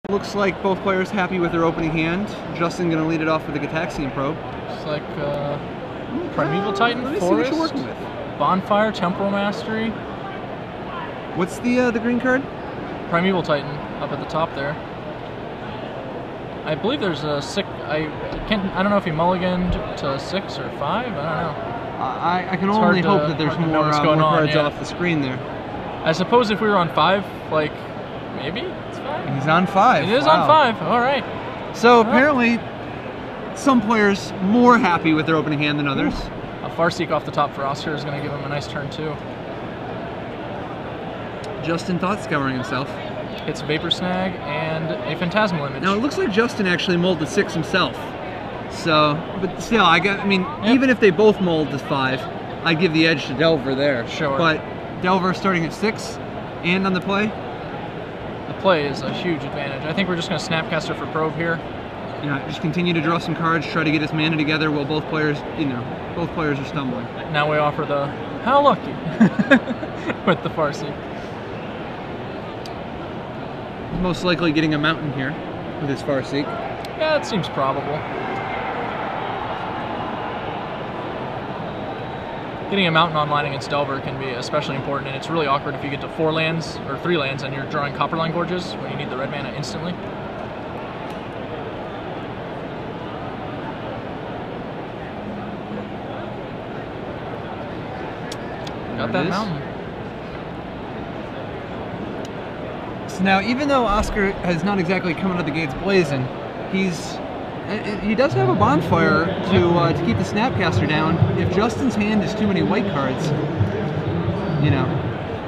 Looks like both players happy with their opening hand. Justin gonna lead it off with the Gataxian probe. It's like Primeval Titan, let me Forest, see what you're working with. Bonfire, Temporal Mastery. What's the green card? Primeval Titan up at the top there. I believe there's a six. I don't know if he mulliganed to 6 or 5. I don't know. I can only hope that there's more cards off the screen there. I suppose if we were on 5, like maybe it's 5. He's on 5. It is on 5. All right. So apparently, some players more happy with their opening hand than others. A Farseek off the top for Oscar is going to give him a nice turn too. Justin thought scouring himself. It's Vapor Snag and a Phantasmal Image. Now it looks like Justin actually molded 6 himself. So, but still, even if they both mold to 5, I'd give the edge to Delver there. Sure. But Delver starting at 6 and on the play. The play is a huge advantage. I think we're just going to Snapcaster for probe here. Yeah, just continue to draw some cards, try to get his mana together while both players, both players are stumbling. Now we offer the how lucky with the Farseek. Most likely getting a mountain here with his Farseek. Yeah, it seems probable. Getting a mountain online against Delver can be especially important, and it's really awkward if you get to 4 lands or 3 lands and you're drawing Copperline Gorges when you need the red mana instantly. Got that mountain. So now, even though Oscar has not exactly come out of the gates blazing, he does have a bonfire to keep the Snapcaster down. If Justin's hand is too many white cards,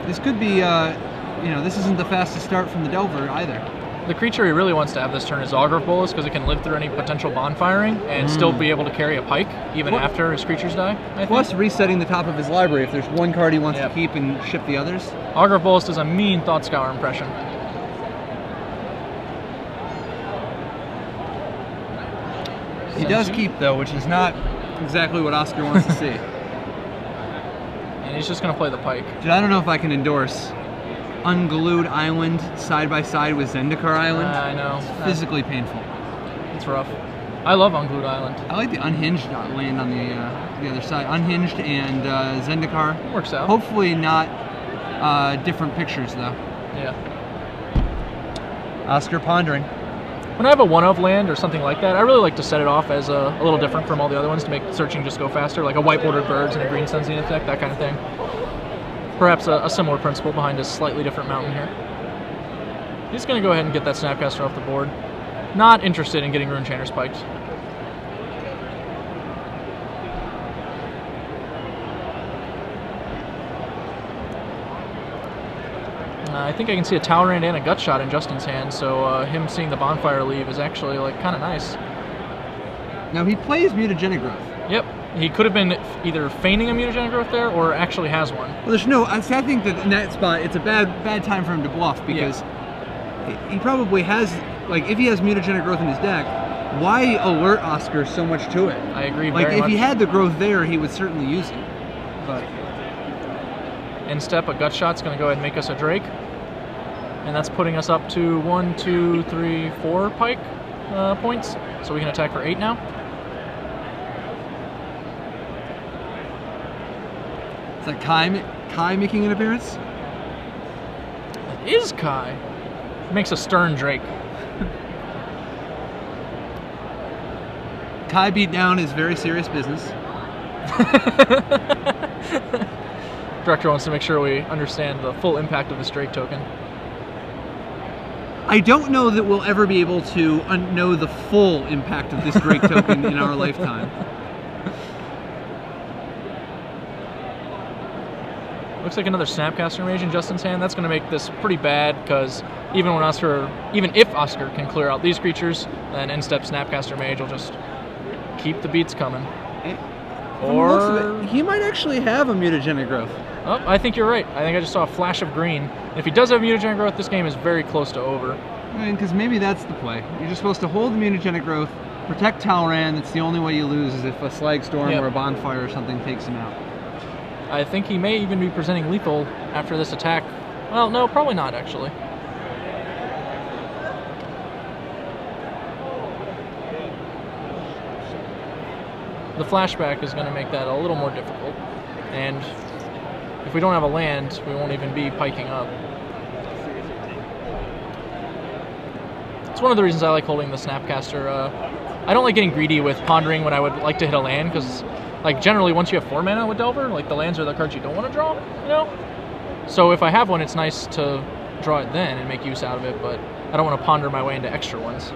this could be, this isn't the fastest start from the Delver either. The creature he really wants to have this turn is Augur of Bolus because it can live through any potential bonfiring and still be able to carry a pike even after his creatures die. Plus resetting the top of his library if there's one card he wants to keep and ship the others. Augur of Bolus does a mean Thought Scour impression. He does keep, though, which is not exactly what Oscar wants to see. And he's just going to play the pike. Dude, I don't know if I can endorse Unglued Island side by side with Zendikar Island. I know. It's physically painful. It's rough. I love Unglued Island. I like the Unhinged land on the other side. Unhinged and Zendikar. Works out. Hopefully not different pictures, though. Yeah. Oscar pondering. When I have a one-of land or something like that, I really like to set it off as a little different from all the other ones to make searching just go faster, like a white-bordered birds and a green Sun Zenith deck, that kind of thing. Perhaps a similar principle behind a slightly different mountain here. He's going to go ahead and get that Snapcaster off the board. Not interested in getting Rune Chanter spiked. I think I can see a Talrand and a Gut Shot in Justin's hand, so him seeing the Bonfire leave is actually kind of nice. Now he plays Mutagenic Growth. Yep. He could have been either feigning a Mutagenic Growth there or actually has one. Well, there's no. I think that in that spot it's a bad time for him to bluff because he probably has, if he has Mutagenic Growth in his deck, why alert Oscar so much to it? I agree very much. If he had the growth there, he would certainly use it. But in step, a Gut Shot's going to go ahead and make us a Drake. And that's putting us up to 1, 2, 3, 4 pike points. So we can attack for 8 now. Is that Kai making an appearance? It is Kai. Makes a stern Drake. Kai beat down is very serious business. Director wants to make sure we understand the full impact of this Drake token. I don't know that we'll ever be able to know the full impact of this Drake token in our lifetime. Looks like another Snapcaster Mage in Justin's hand. That's going to make this pretty bad because even if Oscar can clear out these creatures, then end step Snapcaster Mage will just keep the beats coming. Or he might actually have a Mutagenic Growth. Oh, I think you're right. I think I just saw a flash of green. And if he does have Mutagenic Growth, this game is very close to over. Because maybe that's the play. You're just supposed to hold the Mutagenic Growth, protect Talrand. That's the only way you lose is if a Slag Storm or a Bonfire or something takes him out. I think he may even be presenting lethal after this attack. Well, no, probably not, actually. the flashback is going to make that a little more difficult. And if we don't have a land, we won't even be piking up. It's one of the reasons I like holding the Snapcaster. I don't like getting greedy with pondering when I would like to hit a land, because like generally once you have 4 mana with Delver, like the lands are the cards you don't want to draw, you know? So if I have one, it's nice to draw it then and make use out of it, but I don't want to ponder my way into extra ones.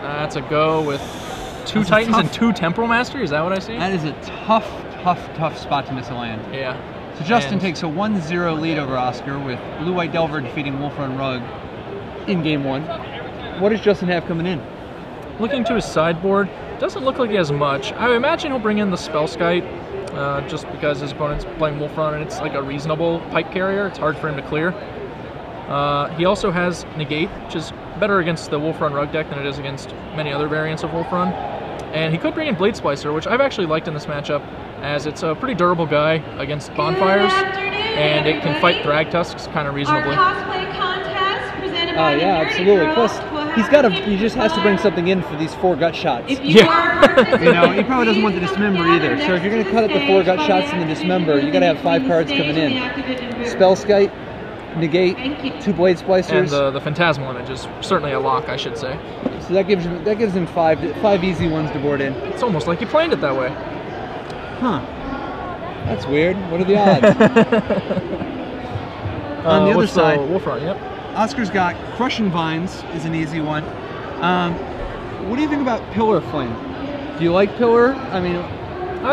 That's a go with 2 Titans and 2 Temporal Mastery. Is that what I see? That is a tough spot to miss a land. Yeah. So Justin takes a 1-0 lead over Oscar with Blue-White Delver defeating Wolf Run Rug in game 1. What does Justin have coming in? Looking to his sideboard, doesn't look like he has much. I imagine he'll bring in the Spellskite, just because his opponent's playing Wolf Run and it's like a reasonable pipe carrier. It's hard for him to clear. He also has Negate, which is better against the Wolf Run Rug deck than it is against many other variants of Wolf Run. And he could bring in Blade Splicer, which I've actually liked in this matchup, as it's a pretty durable guy against bonfires, and it can fight Thragtusks kind of reasonably. Oh yeah, absolutely. Plus, he just has to bring something in for these 4 gut shots. Yeah. You know, he probably doesn't want the Dismember either. So if you're going to cut at the 4 gut shots in the Dismember, you got to have 5 cards coming in. Spellskite, Negate, 2 Blade Splicers, and the Phantasmal Image is certainly a lock, I should say. So that gives him 5 easy ones to board in. It's almost like he planned it that way. Huh. That's weird. What are the odds? On the other side, Wolf Run, yep. Oscar's got Crushing Vines is an easy one. What do you think about Pillar Flame? Do you like Pillar? I mean,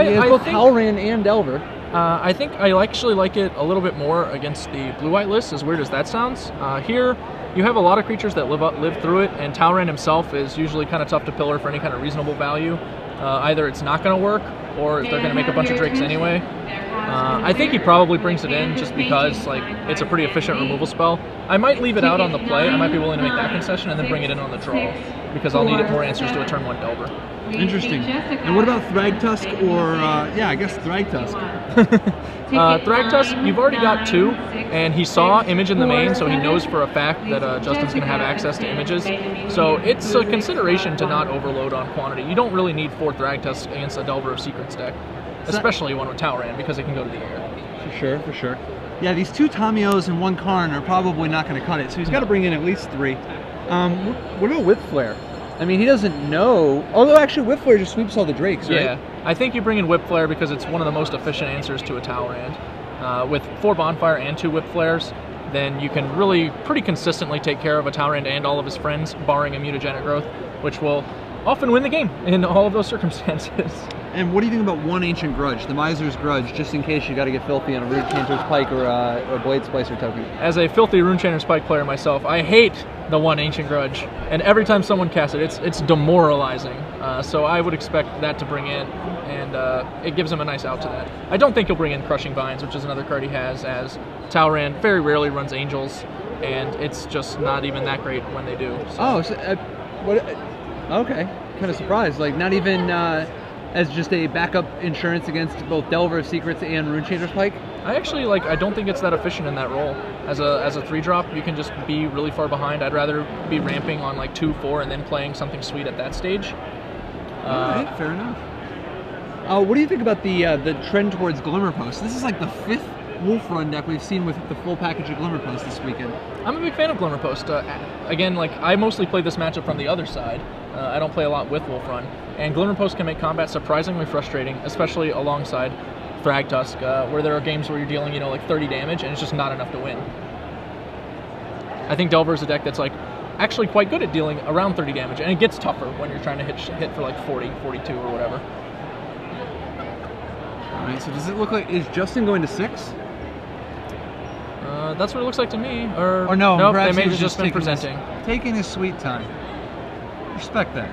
he has both Halran and Delver. I think I actually like it a little bit more against the blue-white list, as weird as that sounds. Here, you have a lot of creatures that live through it, and Talrand himself is usually kind of tough to pillar for any kind of reasonable value. Either it's not going to work, or they're going to make a bunch of Drakes anyway. I think he probably brings it in just because like it's a pretty efficient removal spell. I might leave it out on the play. I might be willing to make that concession and then bring it in on the draw, because I'll need more answers to a turn 1 Delver. Interesting. And what about Thragtusk or, yeah, I guess Thragtusk? Thragtusk, you've already got 2, and he saw Image in the main, so he knows for a fact that Justin's going to have access to images. So it's a consideration to not overload on quantity. You don't really need 4 Thragtusk against a Delver of Secrets deck, especially one with Talrand, because it can go to the air. For sure. Yeah, these 2 Tamios and 1 Karn are probably not going to cut it, so he's got to bring in at least 3. What about Whip Flare? I mean, he doesn't know. Although, actually, Whip Flare just sweeps all the Drakes, right? Yeah. I think you bring in Whip Flare because it's one of the most efficient answers to a Talrand. With 4 Bonfire and 2 Whip Flares, then you can really pretty consistently take care of a Talrand and all of his friends, barring a Mutagenic Growth, which will often win the game in all of those circumstances. And what do you think about 1 Ancient Grudge, the Miser's Grudge, just in case you got to get filthy on a Runechanter's Pike or a Blade Splicer token? As a filthy Runechanter's Pike player myself, I hate the 1 Ancient Grudge, and every time someone casts it, it's demoralizing. So I would expect that to bring in, and it gives him a nice out to that. I don't think he'll bring in Crushing Vines, which is another card he has, as Talrand very rarely runs Angels, and it's just not even that great when they do. So. Oh, so, okay. Kind of surprised. Like, not even as just a backup insurance against both Delver of Secrets and Runechanter's Pike? I don't think it's that efficient in that role. As a 3-drop, you can just be really far behind. I'd rather be ramping on like 2-4 and then playing something sweet at that stage. Alright, fair enough. What do you think about the trend towards Glimmer Post? This is like the 5th Wolf Run deck we've seen with the full package of Glimmer Post this weekend. I'm a big fan of Glimmer Post. Again, like I mostly play this matchup from the other side. I don't play a lot with Wolf Run, and Glimmer Post can make combat surprisingly frustrating, especially alongside Thragtusk, where there are games where you're dealing, like 30 damage, and it's just not enough to win. I think Delver is a deck that's like actually quite good at dealing around 30 damage, and it gets tougher when you're trying to hit for like 40, 42 or whatever. All right, so does it look like, is Justin going to 6? That's what it looks like to me. Or no, nope, perhaps they may he was have just been taking presenting. Taking his sweet time. Respect that.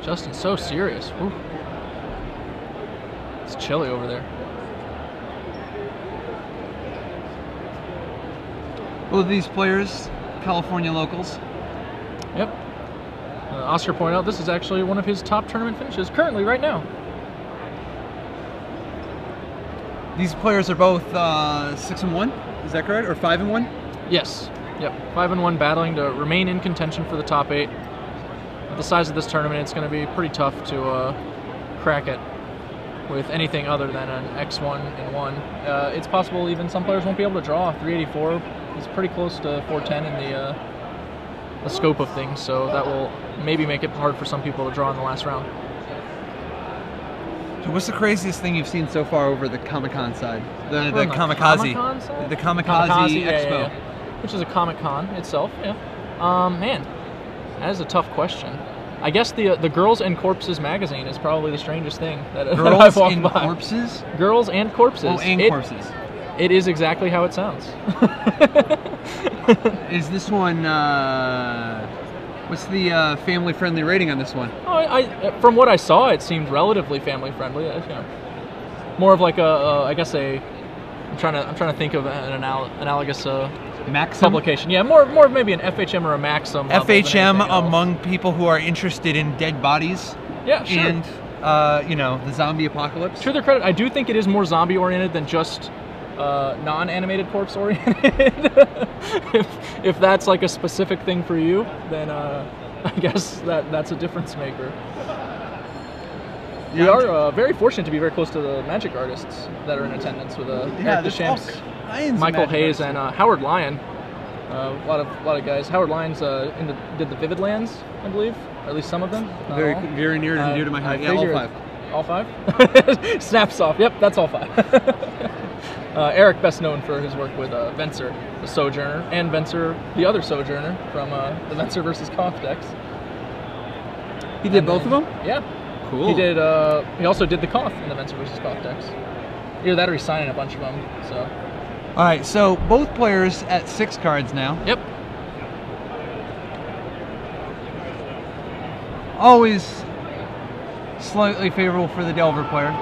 Justin's so serious. Whew. It's chilly over there. Both of these players, California locals. Yep. Oscar pointed out this is actually one of his top tournament finishes currently right now. These players are both 6-1. Is that correct, or 5-1? Yes. Yep. 5-1, battling to remain in contention for the top 8. At the size of this tournament, it's going to be pretty tough to crack it with anything other than an X1 and 1. It's possible even some players won't be able to draw. 384 is pretty close to 410 in the scope of things, so that will maybe make it hard for some people to draw in the last round. So what's the craziest thing you've seen so far over the Comic-Con side? The Kamikaze? The Kamikaze Expo. Yeah. Which is a Comic-Con itself, yeah. Man, that is a tough question. I guess the Girls and Corpses magazine is probably the strangest thing that I've walked and by. Corpses? Girls and Corpses. Oh, and Corpses. It is exactly how it sounds. Is this one, what's the family-friendly rating on this one? Oh, from what I saw, it seemed relatively family-friendly. More of like I guess I'm trying to think of an analogous Maxim? publication. Yeah, more of maybe an FHM or a Maxim. FHM among people who are interested in dead bodies. Yeah, sure. And the zombie apocalypse. To their credit, I do think it is more zombie-oriented than just non-animated corpse-oriented. if that's like a specific thing for you, then I guess that's a difference maker. Yeah, we are very fortunate to be very close to the magic artists that are in attendance with Eric Deschamps, Michael Hayes, and Howard Lyon. A lot of guys. Howard Lyon's did the Vivid Lands, I believe, or at least some of them. Very near and dear to my heart. Yeah, all 5. All 5? Snaps off. Yep, that's all 5. Eric, best known for his work with Venser, the Sojourner, and Venser, the other Sojourner from the Venser versus Koth decks. He did both of them? Yeah. Cool. He did. He also did the Koth in the Venser versus Koth decks. Either that or he's signing a bunch of them. So. All right. So both players at 6 cards now. Yep. Always slightly favorable for the Delver player.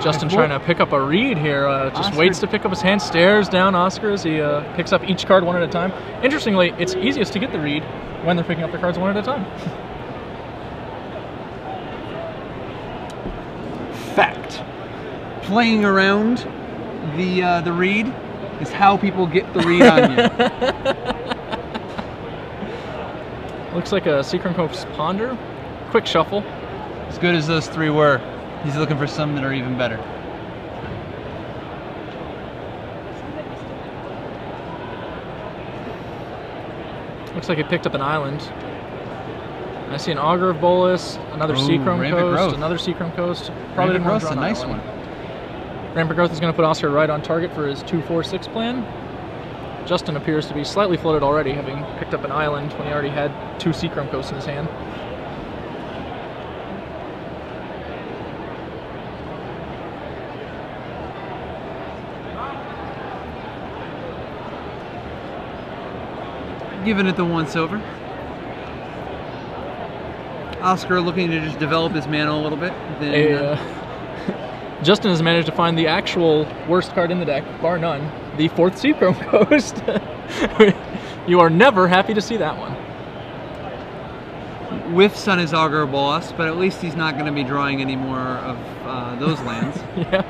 Justin trying to pick up a read here. Just waits to pick up his hand, stares down Oscar as he picks up each card one at a time. Interestingly, it's easiest to get the read when they're picking up their cards one at a time. Fact. Playing around the read is how people get the read on you. Looks like a Seacrum Coast Ponder. Quick shuffle. As good as those 3 were, he's looking for some that are even better. Looks like he picked up an island. I see an Augur of Bolus, another Seacrum Coast, another Seacrum Coast. Probably didn't want to draw a nice one. Rampant Growth is going to put Oscar right on target for his 2-4-6 plan. Justin appears to be slightly floated already, having picked up an island when he already had 2 Seacrum Coasts in his hand. Giving it the once over. Oscar looking to just develop his mana a little bit. Justin has managed to find the actual worst card in the deck, bar none, the 4th Seacrum Coast. You are never happy to see that one. With Sun is Augur Bolas, but at least he's not going to be drawing any more of those lands. Yeah.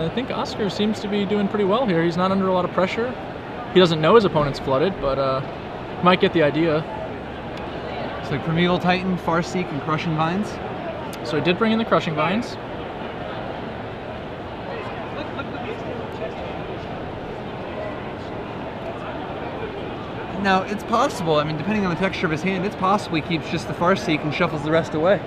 I think Oscar seems to be doing pretty well here. He's not under a lot of pressure. He doesn't know his opponent's flooded, but might get the idea. It's like Primeval Titan, Farseek, and Crushing Vines. So he did bring in the Crushing Vines. Now, it's possible, I mean, depending on the texture of his hand, it's possible he keeps just the Farseek and shuffles the rest away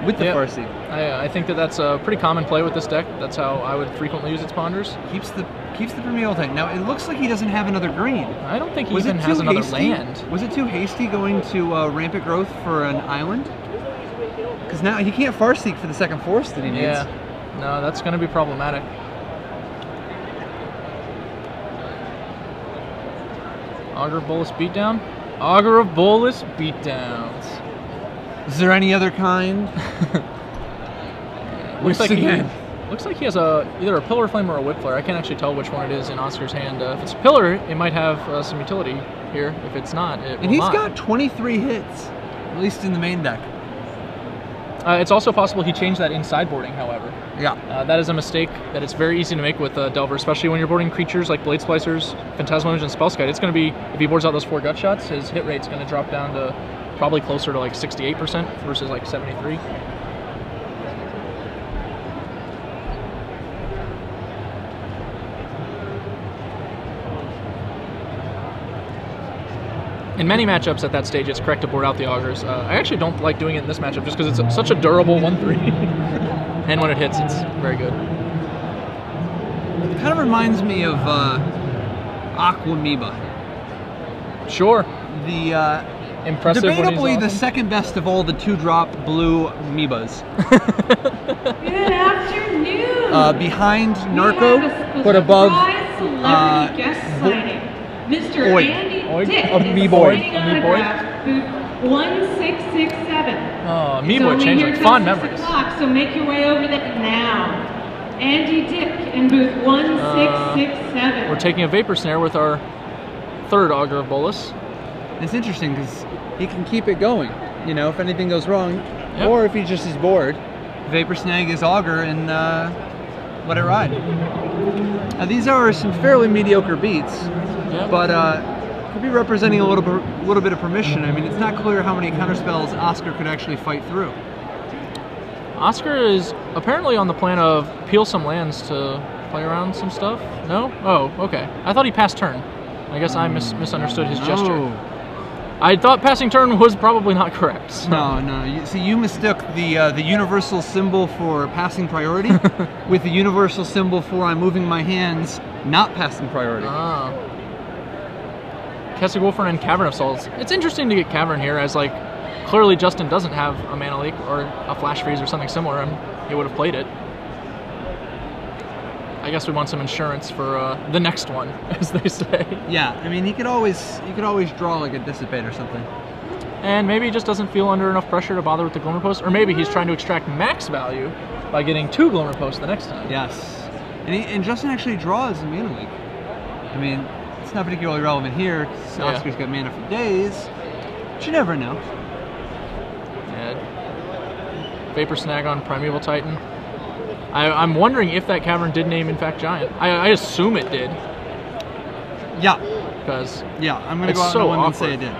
with the Farseek. I think that's a pretty common play with this deck. That's how I would frequently use its ponders. Keeps the Primeval Titan. Now, it looks like he doesn't have another green. I don't think he even has another land. Was it too hasty going to Rampant Growth for an island? Because now he can't Farseek for the 2nd Force that he needs. Yeah, no, that's going to be problematic. Augur of Bolus Beatdown? Augur of Bolus Beatdowns. Is there any other kind? Looks like he has either a Pillar Flame or a Whip Flare. I can't actually tell which one it is in Oscar's hand. If it's a Pillar, it might have some utility here. If it's not, it will not. And he's got 23 hits. at least in the main deck. It's also possible he changed that in sideboarding, however. Yeah. That is a mistake that it's very easy to make with Delver, especially when you're boarding creatures like Blade Splicers, Phantasmal Image, and Spellskite. It's going to be, if he boards out those 4 gut shots, his hit rate's going to drop down to probably closer to like 68% versus like 73. In many matchups at that stage, it's correct to board out the Augurs. I actually don't like doing it in this matchup just because it's such a durable 1/3. And when it hits, it's very good. It kind of reminds me of Aquamoeba. Sure. The impressive. Debatably the second best of all the 2-drop blue amoebas. Good afternoon. Behind Narco, but above guest signing. Mr. Oid. Andy Oid? Dick Amoeboid. is signing autograph, booth 1667. Oh, It's Amoeboid only changed here like till fond 6 memories. o'clock, so make your way over there now. Andy Dick in booth 1667. We're taking a Vapor Snare with our 3rd Augur of Bolas. It's interesting because he can keep it going, you know, if anything goes wrong, Yep. or if he just is bored. Vapor Snag his Augur and let it ride. Now these are some fairly mediocre beats, Yep. but could be representing a little bit of permission. I mean, it's not clear how many counterspells Oscar could actually fight through. Oscar is apparently on the plan of peel some lands to play around some stuff. No? Oh, okay. I thought he passed turn. I guess I misunderstood his gesture. No. I thought passing turn was probably not correct. So. No. You mistook the universal symbol for passing priority with the universal symbol for I'm moving my hands, not passing priority. Ah. Casasola and Cavern of Souls. It's interesting to get Cavern here, as like clearly Justin doesn't have a mana leak or a flash freeze or something similar, and he would have played it. I guess we want some insurance for the next one, as they say. Yeah, I mean, he could always draw like a Dissipate or something. And maybe he just doesn't feel under enough pressure to bother with the Glimmer Post, or maybe he's trying to extract max value by getting 2 Glimmer Posts the next time. Yes, and Justin actually draws a mana leak. I mean, it's not particularly relevant here because Oscar's got mana for days, but you never know. Yeah. Vapor Snag on Primeval Titan. I'm wondering if that Cavern did name, in fact, Giant. I assume it did. Yeah. Because I'm going to go out so on a limb and awkward. say it did.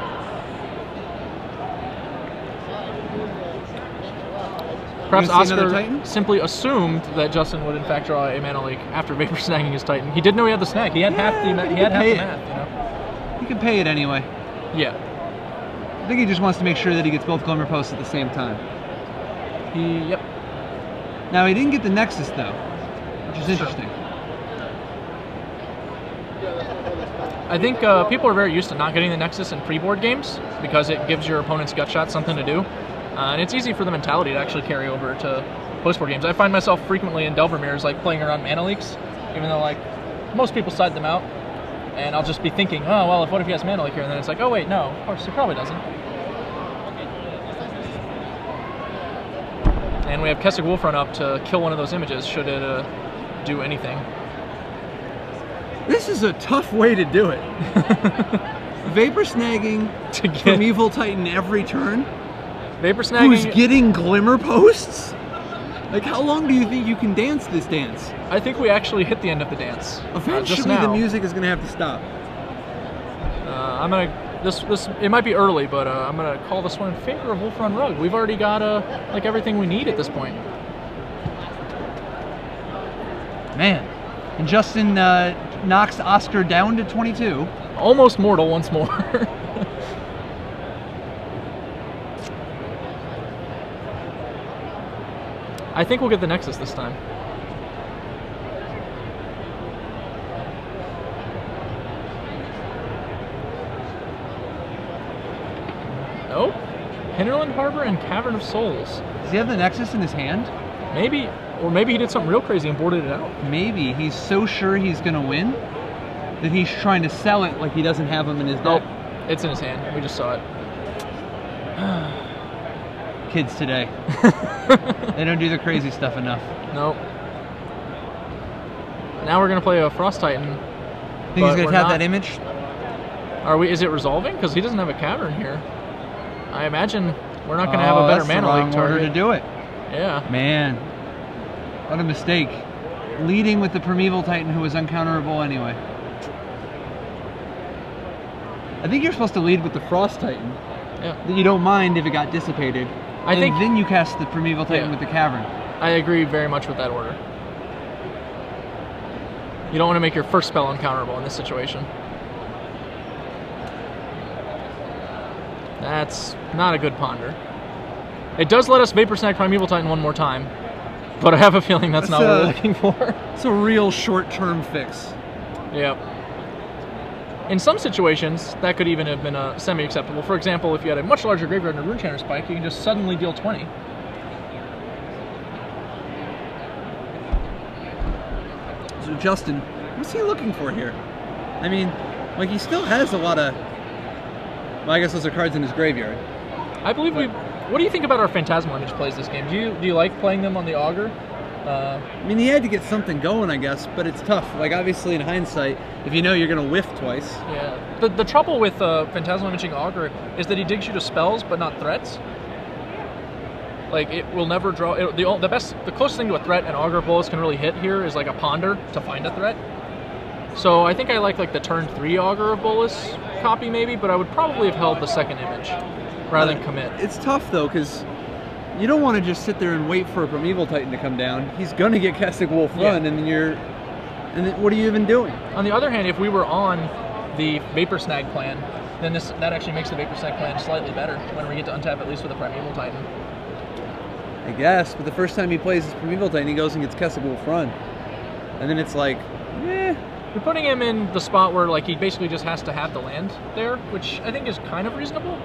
Perhaps You gonna see another Oscar Titan? simply assumed that Justin would in fact draw a mana leak after Vapor Snagging his Titan. He didn't know he had the snag. He had half the math, you know? He can pay it anyway. Yeah. I think he just wants to make sure that he gets both Glimmer Posts at the same time. Yep. Now, he didn't get the Nexus, though, which is interesting. I think people are very used to not getting the Nexus in pre-board games because it gives your opponent's gut shot something to do. And it's easy for the mentality to actually carry over to post-board games. I find myself frequently in Delver Mirrors like playing around mana leaks, even though like most people side them out. And I'll just be thinking, oh, well, what if he has mana leak here? And then it's like, oh, wait, no, of course, he probably doesn't. And we have Kessig Wolfrun up to kill one of those images, should it do anything. This is a tough way to do it. Vapor snagging from Evil Titan every turn? Vapor snagging... Who's getting Glimmer Posts? Like, how long do you think you can dance this dance? I think we actually hit the end of the dance. Eventually just now. the music is going to have to stop. I'm going to... It might be early, but I'm going to call this one in favor of Wolfrun Rug. We've already got like everything we need at this point. Man. And Justin knocks Oscar down to 22. Almost mortal once more. I think we'll get the Nexus this time. Nope. Hinterland Harbor and Cavern of Souls. Does he have the Nexus in his hand? Maybe, or maybe he did something real crazy and boarded it out. Maybe. He's so sure he's going to win that he's trying to sell it like he doesn't have them in his deck. Oh, it's in his hand. We just saw it. Kids today. They don't do the crazy stuff enough. Nope. Now we're going to play a Frost Titan. Think he's going to tap that image? Is it resolving? Because he doesn't have a Cavern here. I imagine We're not going to have a better mana league that's the wrong order target. to do it. Yeah. Man, what a mistake. Leading with the Primeval Titan who was uncounterable anyway. I think you're supposed to lead with the Frost Titan. Yeah. That you don't mind if it got dissipated. I think then you cast the Primeval Titan with the Cavern. I agree very much with that order. You don't want to make your first spell uncounterable in this situation. That's not a good ponder. It does let us Vapor Snag Primeval Titan one more time, but I have a feeling that's not what we're looking for. It's a real short-term fix. Yep. In some situations, that could even have been semi-acceptable. For example, if you had a much larger graveyard and a Runechanter Spike, you can just suddenly deal 20. So Justin, what's he looking for here? I mean, like, he still has a lot of... Well, I guess those are cards in his graveyard. I believe What do you think about our Phantasmal Image plays this game? Do you like playing them on the Augur? I mean, he had to get something going, I guess, but it's tough. Like, obviously, in hindsight, if you know you're going to whiff twice. Yeah. The trouble with Phantasmal Imaging Augur is that he digs you to spells, but not threats. Like, it will never draw... The closest thing to a threat an Augur Bolus can really hit here is, like, a Ponder to find a threat. So I think I like the turn 3 Augur of Bolus copy, maybe, but I would probably have held the second image rather than commit. It's tough, though, because... You don't want to just sit there and wait for a Primeval Titan to come down. He's going to get Castic Wolf run, and then what are you even doing? On the other hand, if we were on the Vapor Snag plan, then that actually makes the Vapor Snag plan slightly better when we get to untap at least with a Primeval Titan. I guess, but the first time he plays his Primeval Titan, he goes and gets Castic Wolf run. And then it's like, eh. You're putting him in the spot where he basically just has to have the land there, which I think is kind of reasonable.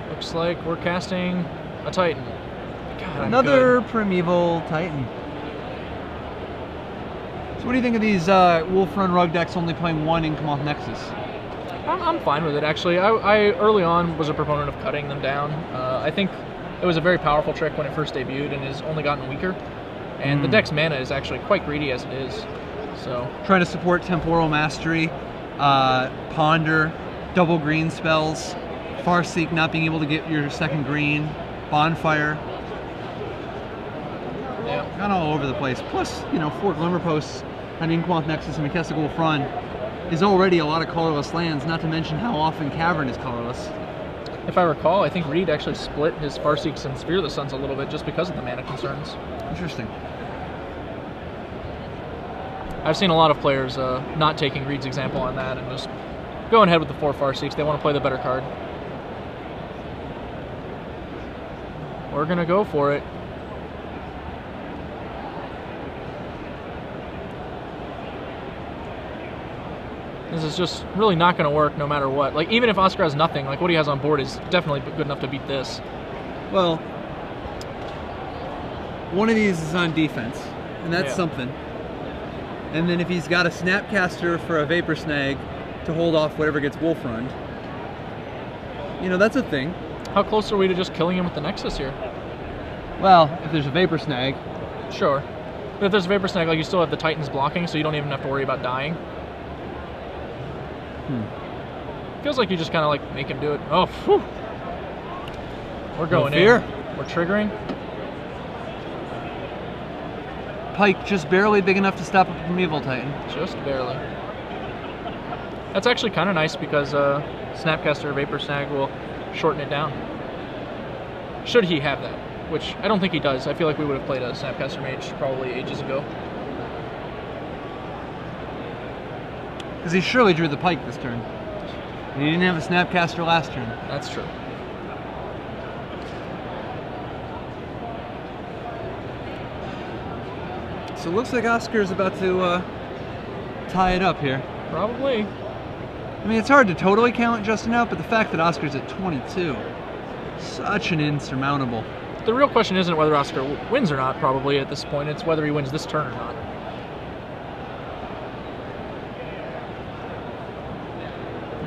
Looks like we're casting a Titan. God, another Primeval Titan. So what do you think of these Wolf Run Rug decks only playing one Inkmoth Nexus? I'm fine with it, actually. I early on was a proponent of cutting them down. I think it was a very powerful trick when it first debuted and has only gotten weaker. And the deck's mana is actually quite greedy as it is. So trying to support Temporal Mastery, Ponder, double green spells, Farseek not being able to get your second green, Bonfire. Yeah. Kind of all over the place. Plus, 4 Glimmer Posts, an Inkmoth Nexus, and a Castic Wolf Run is already a lot of colorless lands, not to mention how often Cavern is colorless. If I recall, I think Reed actually split his Farseeks and Spear of the Suns a little bit just because of the mana concerns. Interesting. I've seen a lot of players not taking Reed's example on that and just going ahead with the 4 Farseeks. They want to play the better card. We're going to go for it. This is just really not going to work no matter what. Like, even if Oscar has nothing, like what he has on board is definitely good enough to beat this. Well, one of these is on defense, and that's something. And then if he's got a Snapcaster for a Vapor Snag to hold off whatever gets Wolf Run, that's a thing. How close are we to just killing him with the Nexus here? Well, if there's a Vapor Snag. Sure. But if there's a Vapor Snag, you still have the Titans blocking, so you don't even have to worry about dying. Feels like you just kind of make him do it. Oh, whew. We're going in. We're triggering. Pike just barely big enough to stop a Primeval Titan. Just barely. That's actually kind of nice because Snapcaster or Vapor Snag will shorten it down. Should he have that, which I don't think he does. I feel like we would have played a Snapcaster Mage probably ages ago. Because he surely drew the Pike this turn. And he didn't have a Snapcaster last turn. That's true. So it looks like Oscar's about to tie it up here. Probably. I mean, it's hard to totally count Justin out, but the fact that Oscar's at 22, such an insurmountable. The real question isn't whether Oscar wins or not, probably, at this point. It's whether he wins this turn or not.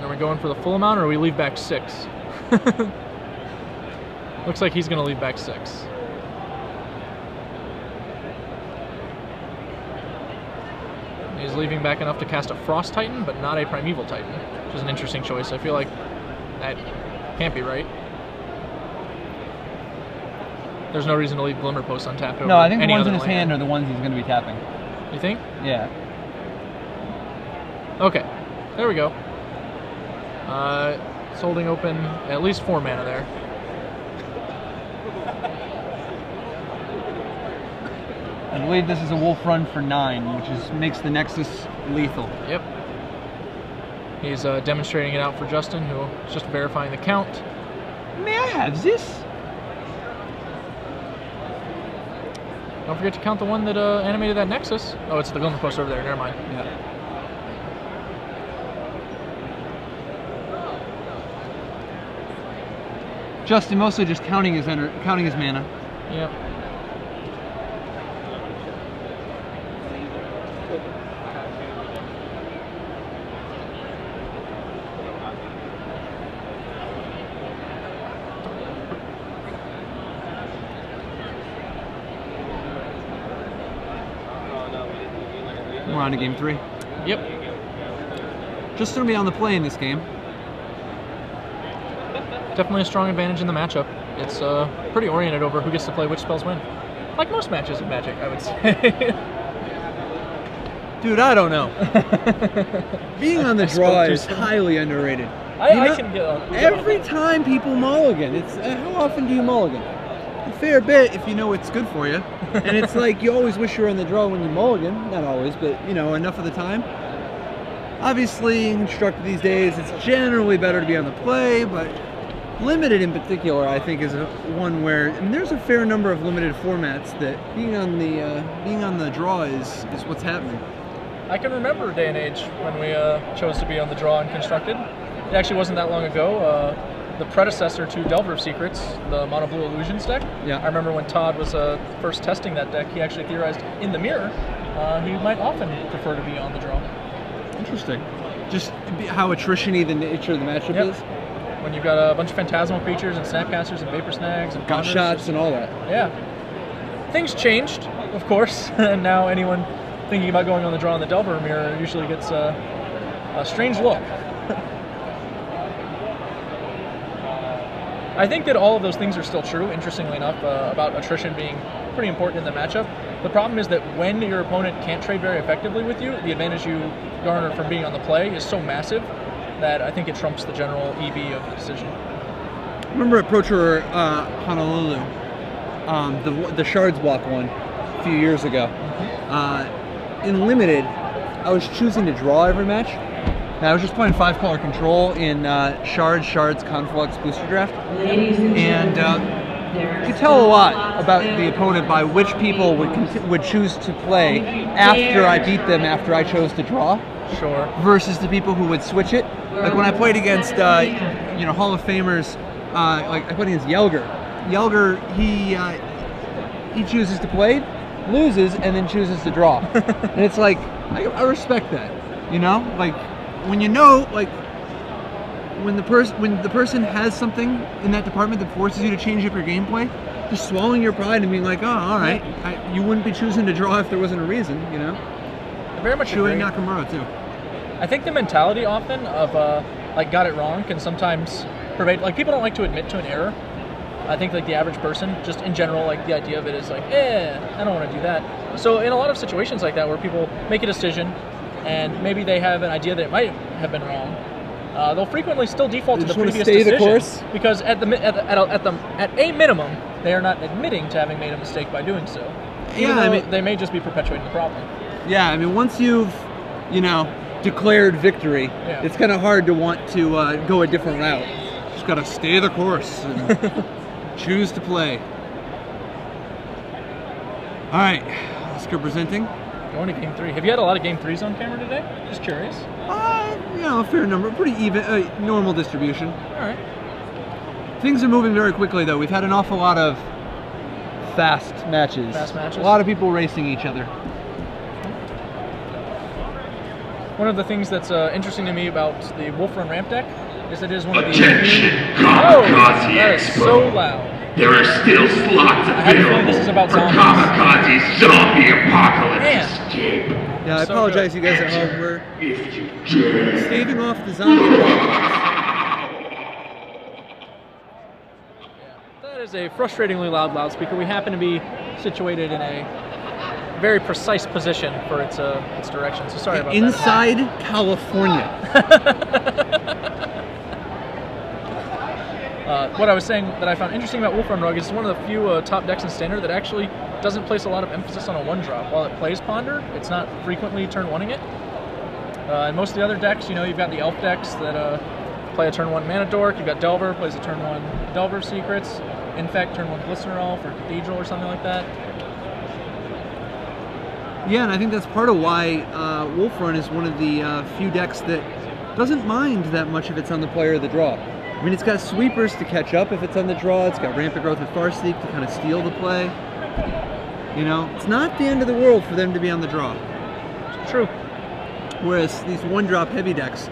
Are we going for the full amount, or we leave back 6? Looks like he's going to leave back 6. He's leaving back enough to cast a Frost Titan, but not a Primeval Titan, which is an interesting choice. I feel like that can't be right. There's no reason to leave Glimmer Post untapped over No, I think the any ones in other his land. hand are the ones he's going to be tapping. You think? Yeah. Okay, there we go. It's holding open at least 4 mana there. I believe this is a Wolf Run for 9, which makes the Nexus lethal. Yep. He's demonstrating it out for Justin, who is just verifying the count. May I have this? Don't forget to count the one that animated that Nexus. Oh, it's the Glimmer Post over there. Never mind. Yeah. Justin mostly just counting his mana. Yep. We're on to game 3. Yep. Just going to be on the play in this game. Definitely a strong advantage in the matchup. It's pretty oriented over who gets to play which spells when. Like most matches of Magic, I would say. Dude, I don't know. Being on the draw is highly underrated. I can get on. Every time people mulligan, it's how often do you mulligan? A fair bit if you know it's good for you. And it's like you always wish you were on the draw when you mulligan. Not always, but you know, enough of the time. Obviously, in Constructed these days, it's generally better to be on the play, but Limited in particular, I think, is one where, and there's a fair number of limited formats that being on the draw is what's happening. I can remember a day and age when we chose to be on the draw in Constructed. It actually wasn't that long ago. The predecessor to Delver of Secrets, the Mono Blue Illusions deck. Yeah. I remember when Todd was first testing that deck, he actually theorized in the mirror he might often prefer to be on the draw. Interesting. Just how attrition-y the nature of the matchup Yep. is. When you've got a bunch of Phantasmal creatures and Snapcasters and Vapor Snags and Got Ponders, shots and all that. Yeah. Things changed, of course, and now anyone thinking about going on the draw in the Delver mirror usually gets a strange look. I think that all of those things are still true, interestingly enough, about attrition being pretty important in the matchup. The problem is that when your opponent can't trade very effectively with you, the advantage you garner from being on the play is so massive that I think it trumps the general EV of the decision. Remember at Pro Tour Honolulu, the Shards block one a few years ago. In Limited, I was choosing to draw every match. And I was just playing 5-color control in Shards, Conflux Booster Draft. And you could tell a lot about the opponent by which people would choose to play after I beat them, after I chose to draw. Sure. Versus the people who would switch it. Like when I played against, Hall of Famers, like I played against Yelger. Yelger, he chooses to play, loses, and then chooses to draw. And it's like, I respect that, you know? Like, when you know, like, when the person has something in that department that forces you to change up your gameplay, just swallowing your pride and being like, oh, all right, you wouldn't be choosing to draw if there wasn't a reason, you know? I very much Shuei agree. Nakamura, too. I think the mentality often of, like, got it wrong can sometimes pervade, like, people don't like to admit to an error. I think, like, the average person, just in general, like, the idea of it is like, I don't want to do that. So in a lot of situations like that where people make a decision and maybe they have an idea that it might have been wrong, they'll frequently still default to the previous decision because at a minimum, they are not admitting to having made a mistake by doing so. Even though they may just be perpetuating the problem. Yeah, I mean, once you've, declared victory, it's kind of hard to want to go a different route. Just got to stay the course and choose to play. All right, Oscar presenting. Going to game 3. Have you had a lot of game 3s on camera today? Just curious. A fair number, pretty even, normal distribution. All right. Things are moving very quickly, though. We've had an awful lot of fast matches. Fast matches. A lot of people racing each other. One of the things that's interesting to me about the Wolf Run ramp deck is it is one of the Kamikaze that is Expo. so loud. There are still slots I have a feeling this is available about for zombies. Kamikaze Zombie Apocalypse Man. Escape. Yeah, I So apologize, good. you guys at home. We're If you dare. staving off the zombie apocalypse. That is a frustratingly loud loudspeaker. We happen to be situated in a very precise position for its direction. So sorry about Inside California. What I was saying that I found interesting about Wolf Run Rug is it's one of the few top decks in Standard that actually doesn't place a lot of emphasis on a one drop. While it plays Ponder, it's not frequently turn oneing it. And most of the other decks, you know, you've got the Elf decks that play a turn one Mana Dork. You've got Delver, plays a turn one Delver of Secrets. Infect, turn one Glistener Elf or Cathedral or something like that. Yeah, and I think that's part of why Wolf Run is one of the few decks that doesn't mind that much if it's on the play or the draw. I mean, it's got sweepers to catch up if it's on the draw. It's got rampant growth with Farseek to kind of steal the play. You know, it's not the end of the world for them to be on the draw. It's true. Whereas these one-drop heavy decks,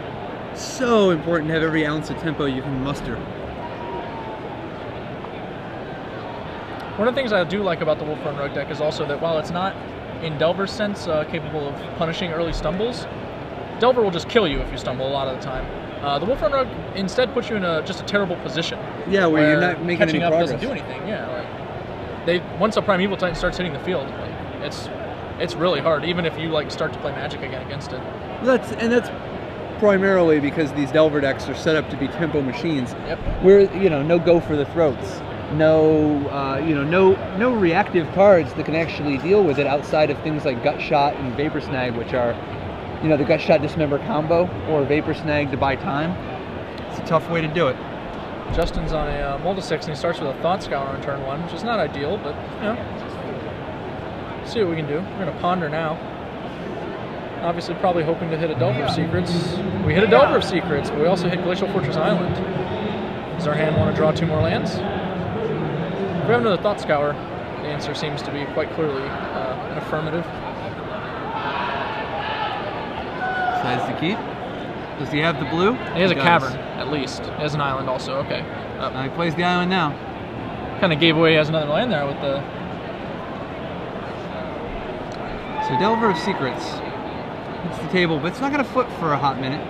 so important to have every ounce of tempo you can muster. One of the things I do like about the Wolf Run Rug deck is also that while it's not, in Delver's sense, capable of punishing early stumbles, Delver will just kill you if you stumble a lot of the time. The Wolf Run Rug instead puts you in just a terrible position. Yeah, where you're not making catching any up progress. doesn't do anything. Yeah, once a Primeval Titan starts hitting the field, it's really hard. Even if you start to play Magic again against it. That's primarily because these Delver decks are set up to be tempo machines. Yep. Where no go for the throats, no reactive cards that can actually deal with it outside of things like Gut Shot and Vapor Snag, which are the Gut Shot Dismember combo or Vapor Snag to buy time. It's a tough way to do it. Justin's on a Mold of 6 and he starts with a Thought Scour on turn 1, which is not ideal, but see what we can do. We're going to Ponder now. Obviously probably hoping to hit a Delver of Secrets. We hit a Delver of Secrets, but we also hit Glacial Fortress Island. Does our hand want to draw 2 more lands? If we have another Thought Scour, the answer seems to be quite clearly an affirmative. Decides to keep. Does he have the blue? He has a cavern, at least. He has an island also, okay. He plays the island now. Kind of gave away he has another land there with the... So Delver of Secrets hits the table, but it's not going to flip for a hot minute.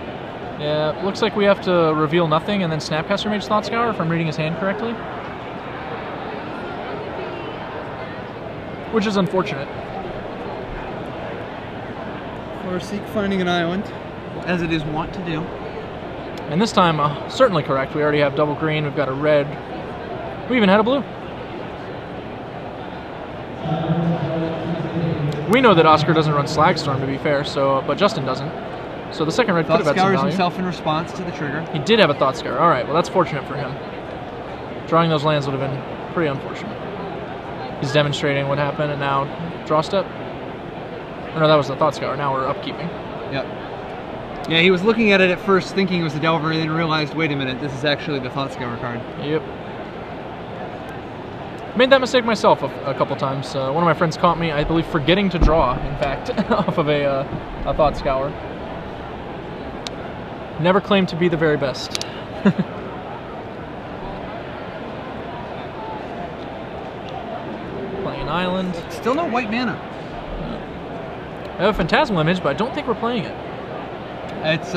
Yeah, looks like we have to reveal nothing and then Snapcaster Mage Thought Scour, if I'm reading his hand correctly. Which is unfortunate. Farseek finding an island, as it is wont to do. And this time, certainly correct. We already have double green, we've got a red. We even had a blue. We know that Oscar doesn't run Slagstorm, to be fair, but Justin doesn't. So the second red could have had some Scours value. himself in response to the trigger. He did have a Thought Scour. All right, well that's fortunate for him. Drawing those lands would have been pretty unfortunate. He's demonstrating what happened, and now draw step. Oh, no, that was the Thought Scour. Now we're upkeeping. Yep. Yeah, he was looking at it at first thinking it was the Delver, and then realized, wait a minute, this is actually the Thought Scour card. Yep. Made that mistake myself a couple times. One of my friends caught me, I believe, forgetting to draw, in fact, off of a Thought Scour. Never claimed to be the very best. Playing an island. Still no white mana. I have a Phantasmal Image, but I don't think we're playing it. It's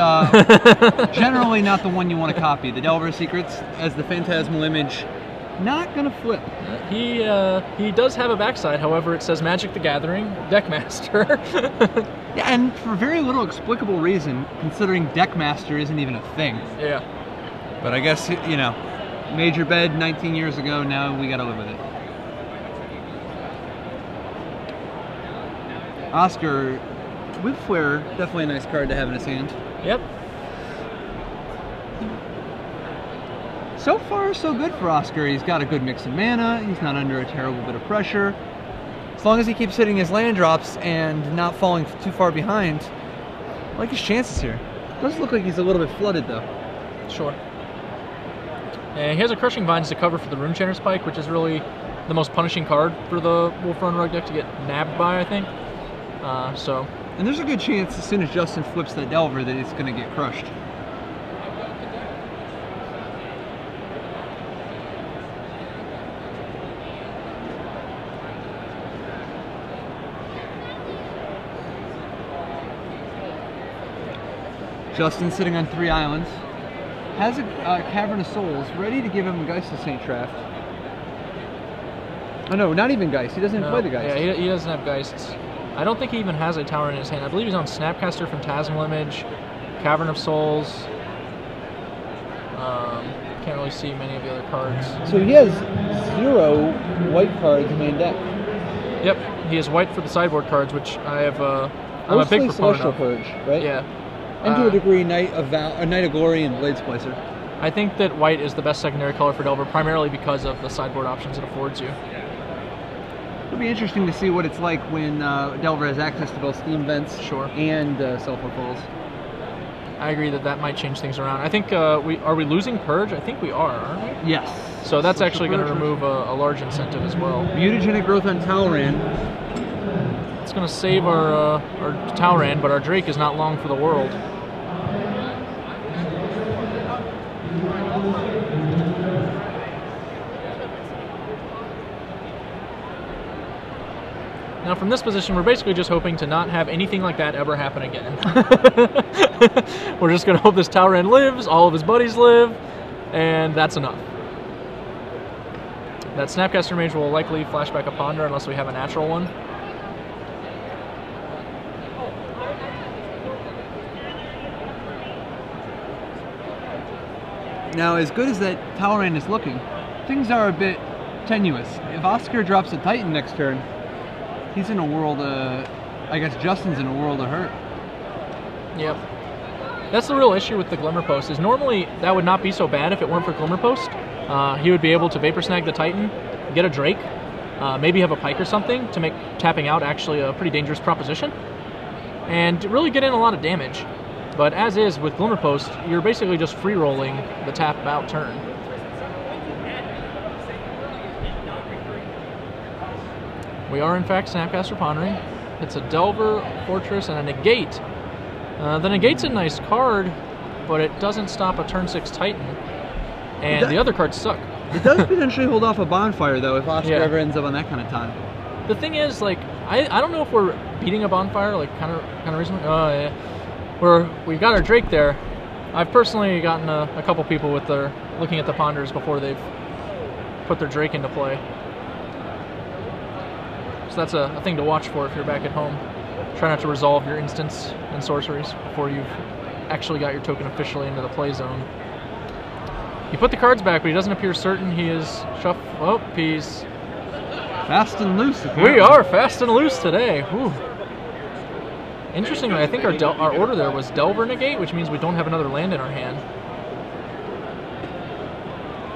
generally not the one you want to copy. The Delver of Secrets as the Phantasmal Image, not gonna flip. He does have a backside, however, it says Magic the Gathering, Deckmaster. Yeah, and for very little explicable reason, considering Deckmaster isn't even a thing. Yeah. But I guess, major bed 19 years ago, now we gotta live with it. Oscar, Whip Flare, definitely a nice card to have in his hand. Yep. So far, so good for Oscar. He's got a good mix of mana, he's not under a terrible bit of pressure. As long as he keeps hitting his land drops and not falling too far behind, I like his chances here. Does look like he's a little bit flooded though. Sure. And he has a Crushing Vines to cover for the Rune Chanter Spike, which is really the most punishing card for the Wolf Run Rug deck to get nabbed by, I think. And there's a good chance as soon as Justin flips that Delver that it's going to get crushed. Justin sitting on 3 islands. Has a Cavern of Souls ready to give him a Geist of St. Traft. Oh no, not even Geist. He doesn't even play the Geist. Yeah, he doesn't have Geists. I don't think he even has a Tower in his hand. I believe he's on Snapcaster, Phantasmal Image, Cavern of Souls. Can't really see many of the other cards. So he has 0 white cards in main deck. Yep, he has white for the sideboard cards, which I have. I'm a big Mostly proponent Celestial of. Purge, right? Yeah. And to a degree, Knight of Glory and Blade Splicer. I think that white is the best secondary color for Delver, primarily because of the sideboard options it affords you. It'll be interesting to see what it's like when Delver has access to both Steam Vents and Sulfur Pulls. I agree that might change things around. I think are we losing Purge? I think we are, aren't we? Yes. So that's actually going to remove a large incentive as well. Mutagenic Growth on Talran. It's going to save our Talran, but our Drake is not long for the world. Now from this position, we're basically just hoping to not have anything like that ever happen again. We're just going to hope this Talran lives, all of his buddies live, and that's enough. That Snapcaster Mage will likely flashback a Ponder unless we have a natural one. Now, as good as that Talran is looking, things are a bit tenuous. If Oscar drops a Titan next turn, he's in a world of... I guess Justin's in a world of hurt. Yep. That's the real issue with the Glimmer Post, is normally that would not be so bad if it weren't for Glimmer Post. He would be able to Vapor Snag the Titan, get a Drake, maybe have a Pike or something to make tapping out actually a pretty dangerous proposition, and really get in a lot of damage. But as is with Glimmer Post, you're basically just free rolling the tap out turn. We are in fact Snapcaster Pondering. It's a Delver, Fortress, and a Negate. The Negate's a nice card, but it doesn't stop a turn 6 Titan, and the other cards suck. It does potentially hold off a Bonfire though if Oscar ever ends up on that kind of time. The thing is, like, I don't know if we're beating a Bonfire like kind of recently. Oh yeah. We've got our Drake there. I've personally gotten a couple people with their looking at the Ponders before they've put their Drake into play. So that's a thing to watch for if you're back at home. Try not to resolve your instants and sorceries before you've actually got your token officially into the play zone. You put the cards back, but he doesn't appear certain he is Oh, he's fast and loose. Apparently. We are fast and loose today. Whew. Interestingly, I think our order there was Delver Negate, which means we don't have another land in our hand.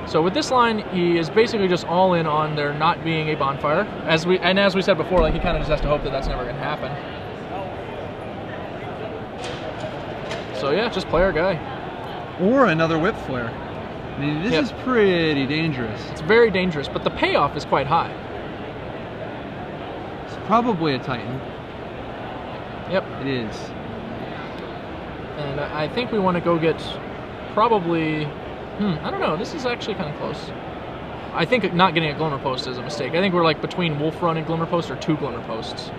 So with this line, he is basically just all in on there not being a Bonfire. As we said before, like, he kind of just has to hope that that's never going to happen. So yeah, just play our guy. Or another Whip Flare. I mean, this is pretty dangerous. It's very dangerous, but the payoff is quite high. It's probably a Titan. Yep. It is. And I think we want to go get probably... I don't know. This is actually kind of close. I think not getting a Glimmer Post is a mistake. I think we're like between Wolf Run and Glimmer Post, or 2 Glimmer Posts.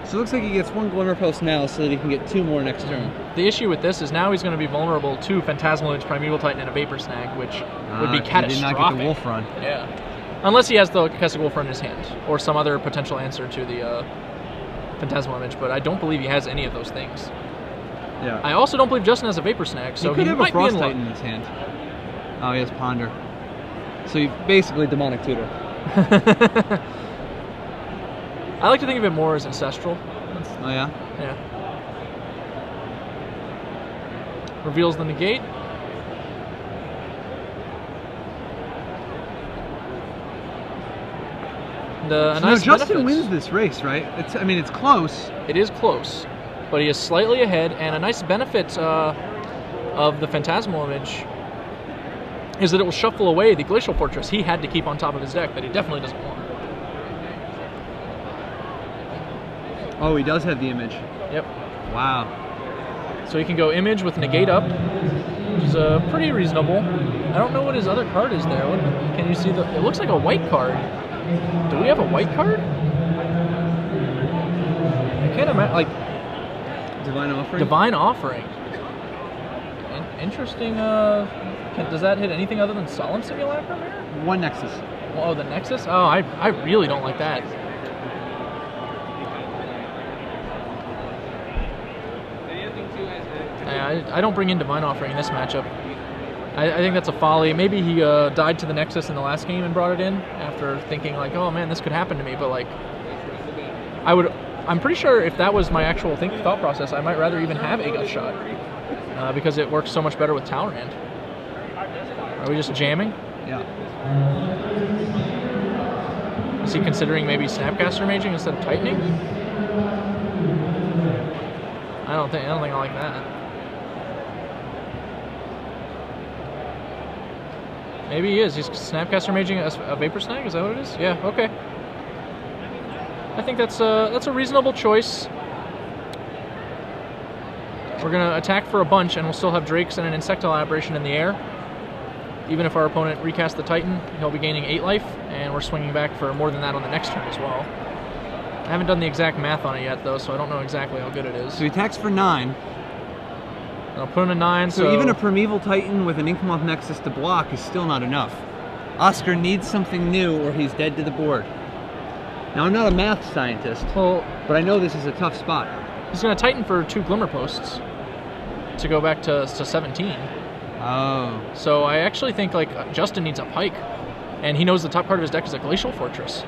So it looks like he gets 1 Glimmer Post now so that he can get 2 more next turn. The issue with this is now he's going to be vulnerable to Phantasmal Image, Primeval Titan, and a Vapor Snag, which would be catastrophic. He did not get the Wolf Run. Yeah. Unless he has the Casasola Wolf Run in his hand, or some other potential answer to the Phantasmal Image, but I don't believe he has any of those things. Yeah. I also don't believe Justin has a Vapor Snag, so he could have might a Frost be in Titan in his hand. Oh, he has Ponder. So he basically Demonic Tutor. I like to think of it more as ancestral. Oh yeah? Yeah. Reveals the Negate. And, a nice Justin benefits. wins this race, right? I mean, it's close. It is close, but he is slightly ahead, and a nice benefit of the Phantasmal Image is that it will shuffle away the Glacial Fortress he had to keep on top of his deck that he definitely doesn't want. Oh, he does have the image. Yep. Wow. So he can go Image with Negate up, which is pretty reasonable. I don't know what his other card is there. Can you see the... It looks like a white card. Do we have a white card? I can't imagine, like... Divine Offering? Divine Offering. Interesting. Does that hit anything other than Solemn Simulacrum here? One Nexus. Oh, the Nexus? Oh, I really don't like that. I don't bring in Divine Offering in this matchup. I think that's a folly. Maybe he died to the Nexus in the last game and brought it in after thinking like, oh man, this could happen to me. But like, I'm pretty sure if that was my actual thought process, I might rather even have a gut shot because it works so much better with Talrand. Are we just jamming? Yeah. Is he considering maybe Snapcaster Maging instead of Tightening? I don't think I like that. Maybe he is. He's Snapcaster Maging a Vapor Snag? Is that what it is? Yeah, okay. I think that's a reasonable choice. We're going to attack for a bunch, and we'll still have Drakes and an Insectile Aberration in the air. Even if our opponent recasts the Titan, he'll be gaining 8 life, and we're swinging back for more than that on the next turn as well. I haven't done the exact math on it yet, though, so I don't know exactly how good it is. So he attacks for 9. I'll put him in 9, so even a Primeval Titan with an Inkmoth Nexus to block is still not enough. Oscar needs something new or he's dead to the board. Now, I'm not a math scientist, but I know this is a tough spot. He's going to Titan for 2 Glimmer Posts to go back to 17. Oh. So I actually think like Justin needs a Pike, and he knows the top part of his deck is a Glacial Fortress.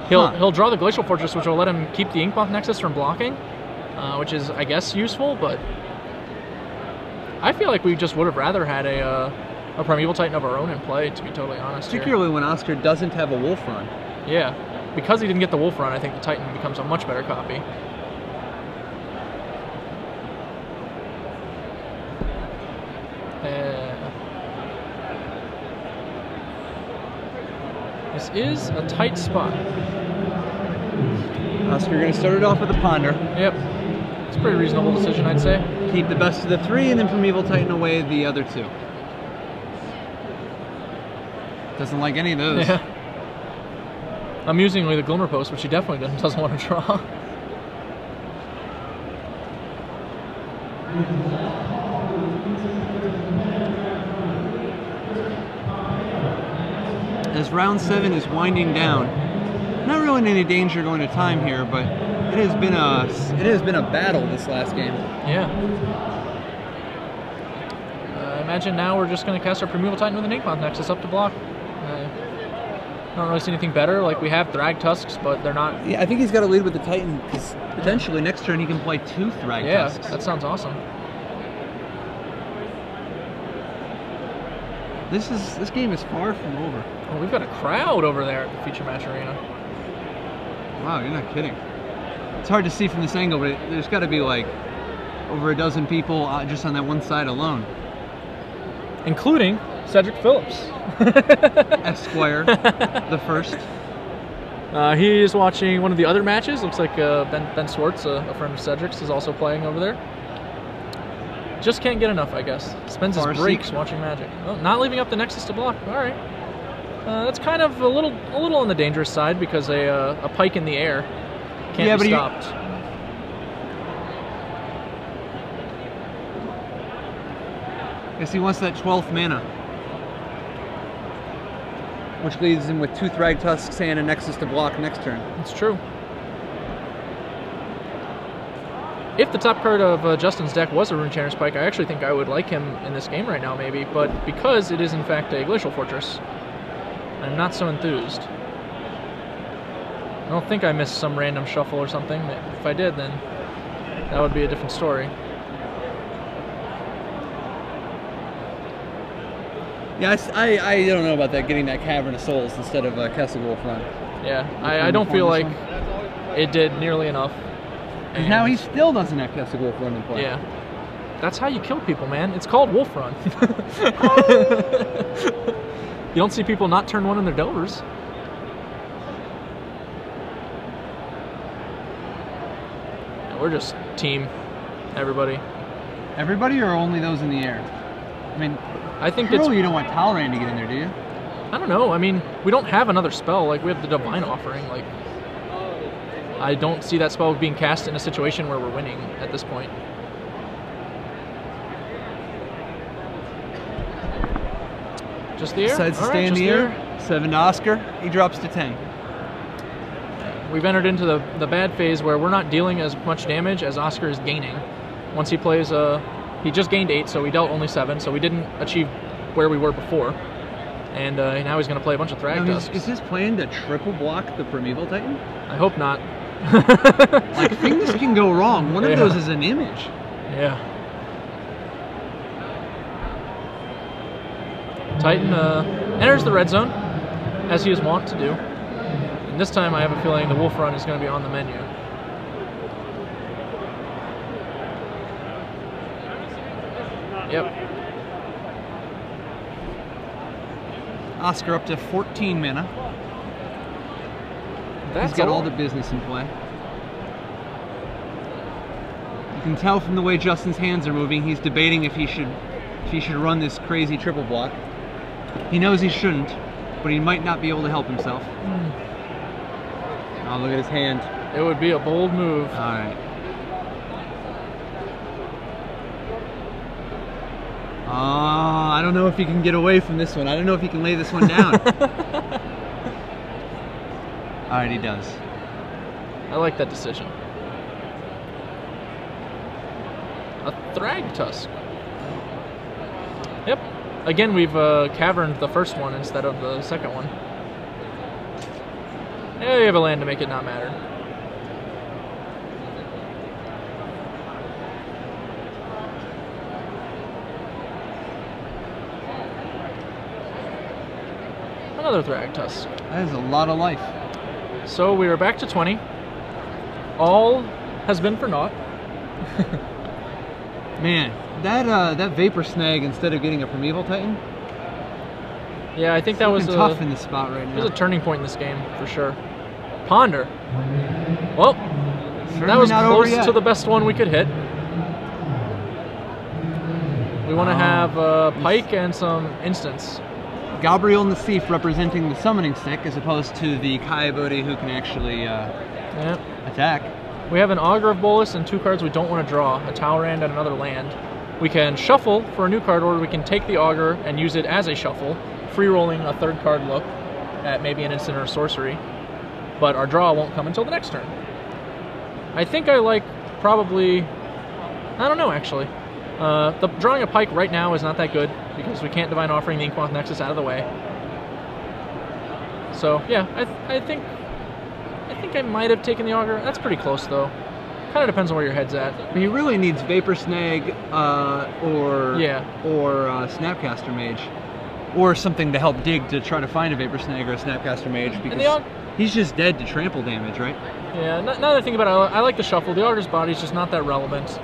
He'll draw the Glacial Fortress, which will let him keep the Inkmoth Nexus from blocking, which is, I guess, useful, but I feel like we just would have rather had a Primeval Titan of our own in play, to be totally honest. Particularly when Oscar doesn't have a Wolf Run. Yeah. Because he didn't get the Wolf Run, I think the Titan becomes a much better copy. This is a tight spot. Oscar going to start it off with a Ponder. Yep. It's a pretty reasonable decision, I'd say. Keep the best of the 3 and then Primeval Titan away the other 2. Doesn't like any of those. Yeah. Amusingly, the Glimmer Post, which he definitely doesn't want to draw. As round 7 is winding down, not really in any danger going to time here, but it has been a battle this last game. Yeah. I imagine now we're just going to cast our Primeval Titan with an Inkmoth Nexus up to block. I don't really see anything better. Like, we have Thrag Tusks, but they're not... Yeah, I think he's got to lead with the Titan, because potentially next turn he can play 2 Thrag Tusks. Yeah, that sounds awesome. This game is far from over. Oh, we've got a crowd over there at the Feature Match Arena. Wow, you're not kidding. It's hard to see from this angle, but there's got to be like over a dozen people just on that one side alone. Including Cedric Phillips. Esquire, the first. He is watching one of the other matches. Looks like Ben Swartz, a friend of Cedric's, is also playing over there. Just can't get enough, I guess. Spends his breaks watching Magic. Oh, not leaving up the Nexus to block. All right. That's kind of a little on the dangerous side because a Pike in the air can't be stopped. Guess he wants that 12th mana, which leaves him with 2 Thrag Tusks and a Nexus to block next turn. It's true. If the top card of Justin's deck was a Runechanter's Pike, I actually think I would like him in this game right now, maybe. But because it is, in fact, a Glacial Fortress, I'm not so enthused. I don't think I missed some random shuffle or something. If I did, then that would be a different story. Yeah, I don't know about that, getting that Cavern of Souls instead of Casasola front. Yeah, I don't feel like it did nearly enough. And now he still doesn't have Casasola front in play. Yeah. That's how you kill people, man. It's called Wolf Run. You don't see people not turn 1 in their Delvers. Yeah, we're just team, everybody. Everybody, or only those in the air? I mean, I think surely you don't want Talrand to get in there, do you? I don't know. I mean, we don't have another spell. Like, we have the Divine Offering. Like, I don't see that spell being cast in a situation where we're winning at this point. Just the air? Decides to All stay right, in just the air. 7 to Oscar. He drops to 10. We've entered into the bad phase where we're not dealing as much damage as Oscar is gaining. Once he plays, he just gained 8, so we dealt only 7, so we didn't achieve where we were before. And now he's going to play a bunch of Thrag Tusks. Is his plan to triple block the Primeval Titan? I hope not. Like, things can go wrong. One of those is an image. Yeah. Titan enters the red zone, as he is wont to do. And this time I have a feeling the Wolf Run is going to be on the menu. Yep. Oscar up to 14 mana. That's He's got all the business in play. You can tell from the way Justin's hands are moving, he's debating if he should run this crazy triple block. He knows he shouldn't, but he might not be able to help himself. Oh, look at his hand. It would be a bold move. All right. Oh, I don't know if he can get away from this one. I don't know if he can lay this one down. All right, he does. I like that decision. A Thrag Tusk. Yep. Again, we've caverned the first one instead of the second one. Yeah, you have a land to make it not matter. Another Thrag Tusk. That is a lot of life. So we are back to 20. All has been for naught. Man, that Vapor Snag instead of getting a Primeval Titan. Yeah, I think that was tough in this spot right now. It was a turning point in this game for sure. Ponder. Well, Certainly that was not over close yet. to the best one we could hit. We want to have Pike and some instants. Gabriel Nassif representing the summoning stick as opposed to the Coyote who can actually attack. We have an Augur of Bolus and 2 cards we don't want to draw, a Talrand and another land. We can shuffle for a new card, or we can take the Augur and use it as a shuffle, free-rolling a 3rd card look at maybe an instant or a sorcery. But our draw won't come until the next turn. I think I like probably... I don't know, actually. Drawing a Pike right now is not that good, because we can't Divine Offering the Inkmoth Nexus out of the way. So, yeah, I think I might have taken the Augur. That's pretty close, though. Kind of depends on where your head's at. But he really needs Vapor Snag or Snapcaster Mage. Or something to help dig to try to find a Vapor Snag or a Snapcaster Mage, because he's just dead to trample damage, right? Yeah, now that I think about it, I like the shuffle. The Augur's Body's just not that relevant.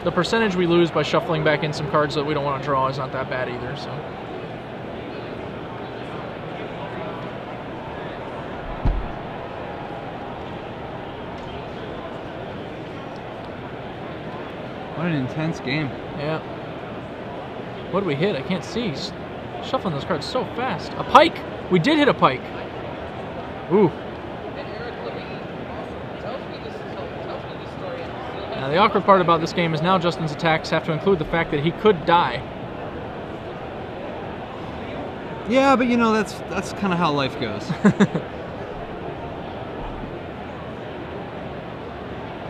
The percentage we lose by shuffling back in some cards that we don't want to draw is not that bad either, so... What an intense game. Yeah. What did we hit? I can't see. He's shuffling those cards so fast. A Pike! We did hit a Pike! Ooh. Now, the awkward part about this game is now Justin's attacks have to include the fact that he could die. Yeah, but you know, that's kind of how life goes.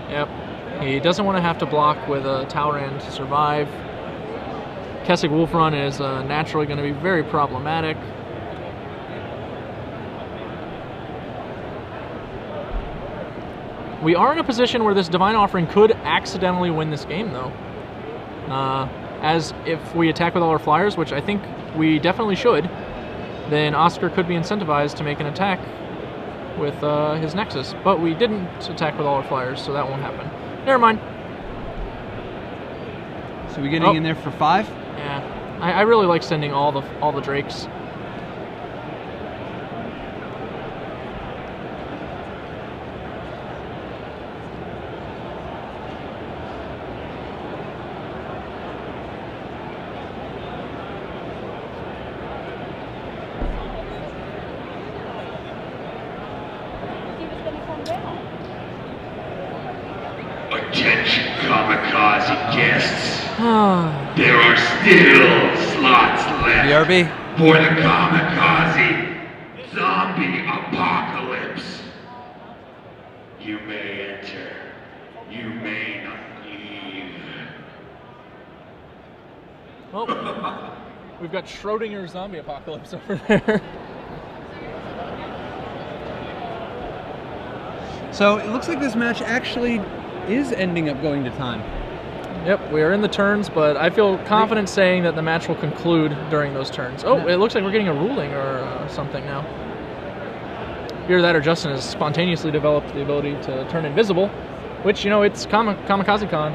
Yep. He doesn't want to have to block with a Talrand to survive. Kessig Wolf Run is naturally going to be very problematic. We are in a position where this Divine Offering could accidentally win this game, though. As if we attack with all our flyers, which I think we definitely should, then Oscar could be incentivized to make an attack with his Nexus. But we didn't attack with all our flyers, so that won't happen. Never mind. So we getting in there for 5? Yeah. I really like sending all the Drakes. Attention, kamikaze. kamikaze guests. There are still slots left BRB. for the kamikaze zombie apocalypse. You may enter. You may not leave. Oh, we've got Schrodinger's zombie apocalypse over there. So it looks like this match actually is ending up going to time. Yep, we are in the turns, but I feel confident saying that the match will conclude during those turns. Oh, it looks like we're getting a ruling or something now. Either that or Justin has spontaneously developed the ability to turn invisible, which, you know, it's Kamikaze Con.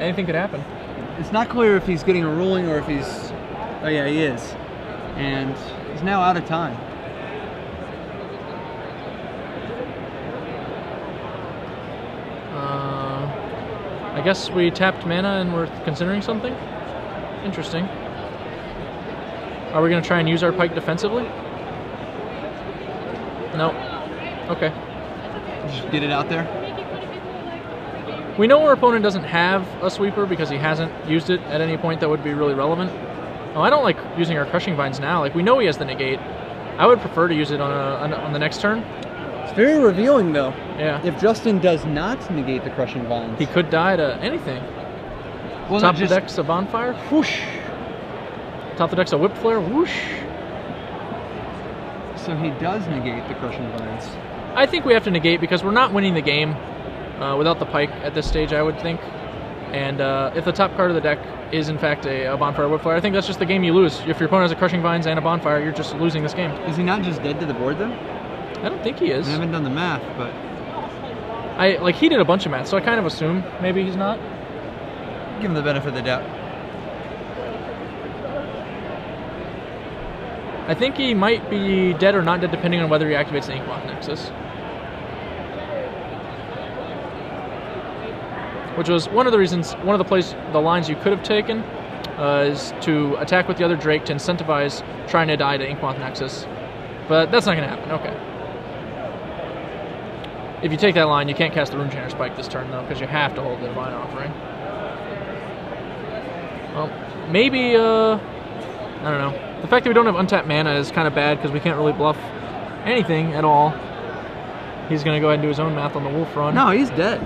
Anything could happen. It's not clear if he's getting a ruling or if he's... Oh yeah, he is. And he's now out of time. I guess we tapped mana and we're considering something? Interesting. Are we going to try and use our pike defensively? No. Okay. Just get it out there. We know our opponent doesn't have a sweeper because he hasn't used it at any point that would be really relevant. Oh, I don't like using our crushing vines now. Like, we know he has the negate. I would prefer to use it on the next turn. It's very revealing, though. Yeah. If Justin does not negate the crushing vines, He could die to anything. well, Top of the just deck's a bonfire. whoosh. Top of the deck's a whip flare. Whoosh. So he does negate the crushing vines. I think we have to negate because we're not winning the game without the pike at this stage, I would think. And if the top card of the deck is in fact a bonfire whip flare, I think that's just the game you lose. If your opponent has a crushing vines and a bonfire, you're just losing this game. Is he not just dead to the board, though? I don't think he is. I haven't done the math, but He did a bunch of math, so I kind of assume maybe he's not. give him the benefit of the doubt. I think he might be dead or not dead depending on whether he activates the Inkmoth Nexus. Which was one of the reasons, one of the lines you could have taken is to attack with the other Drake to incentivize trying to die to Inkmoth Nexus. But that's not going to happen, okay. If you take that line, you can't cast the Runechanter Spike this turn, though, because you have to hold the Divine Offering. Well, maybe, I don't know. The fact that we don't have untapped mana is kind of bad, because we can't really bluff anything at all. He's going to go ahead and do his own math on the Wolf Run. No, he's dead.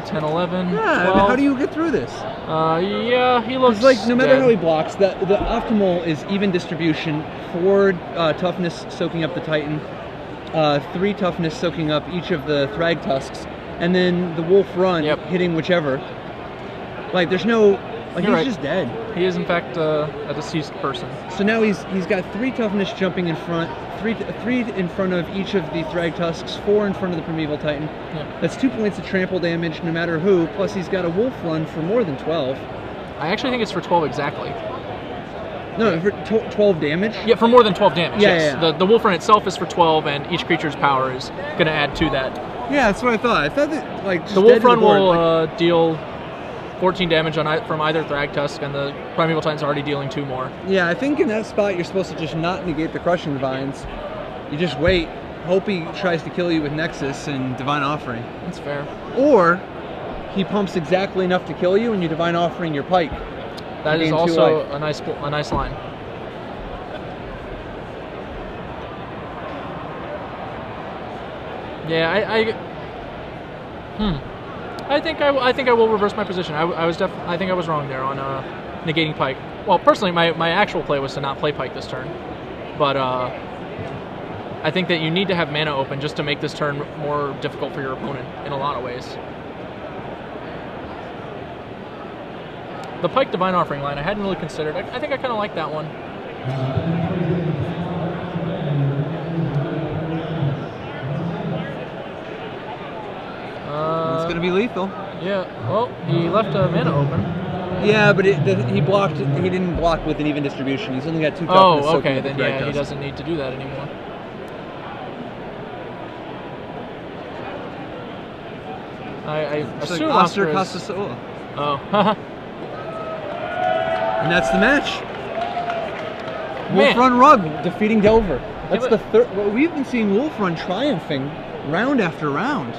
10, 11, Yeah, 12. I mean, how do you get through this? Yeah, he looks It's like, no matter dead. how he blocks, the optimal is even distribution, 4 toughness soaking up the Titan, 3 toughness soaking up each of the Thrag Tusks, and then the Wolf Run hitting whichever. Like, there's no... Like, You're he's right. just dead. He is, in fact, a deceased person. So now he's got 3 toughness jumping in front, 3 in front of each of the Thrag Tusks, 4 in front of the Primeval Titan. Yeah. That's 2 points of trample damage no matter who, plus he's got a Wolf Run for more than 12. I actually think it's for 12 exactly. No, for 12 damage? Yeah, for more than 12 damage, Yeah, yes. yeah. The Wolf Run itself is for 12, and each creature's power is going to add to that. Yeah, that's what I thought. I thought that, like, just The dead Wolf to Run board, will like- deal 14 damage from either Thrag Tusk, and the Primeval Titan's already dealing 2 more. Yeah, I think in that spot you're supposed to just not negate the Crushing Vines. You just wait, hope he tries to kill you with Nexus and Divine Offering. That's fair. Or he pumps exactly enough to kill you and you Divine Offering your Pike. That is gain 2 also life. a nice line. Yeah, I think I will reverse my position. I think I was wrong there on negating Pike. Well, personally, my actual play was to not play Pike this turn, but I think that you need to have mana open just to make this turn more difficult for your opponent in a lot of ways. The Pike Divine Offering line I hadn't really considered. I think I kind of like that one. It's going to be lethal. Yeah, well, he left a mana open. Yeah, but he blocked. He didn't block with an even distribution. He's only got 2 toughness. Oh, soaking okay, up the then Thrag yeah, he Tusk. doesn't need to do that anymore. I It's assume like Oscar Oscar is... Casasola. Oh, And that's the match. Man. Wolf Run Rug defeating Delver. That's Give the third. Well, we've been seeing Wolf Run triumphing round after round.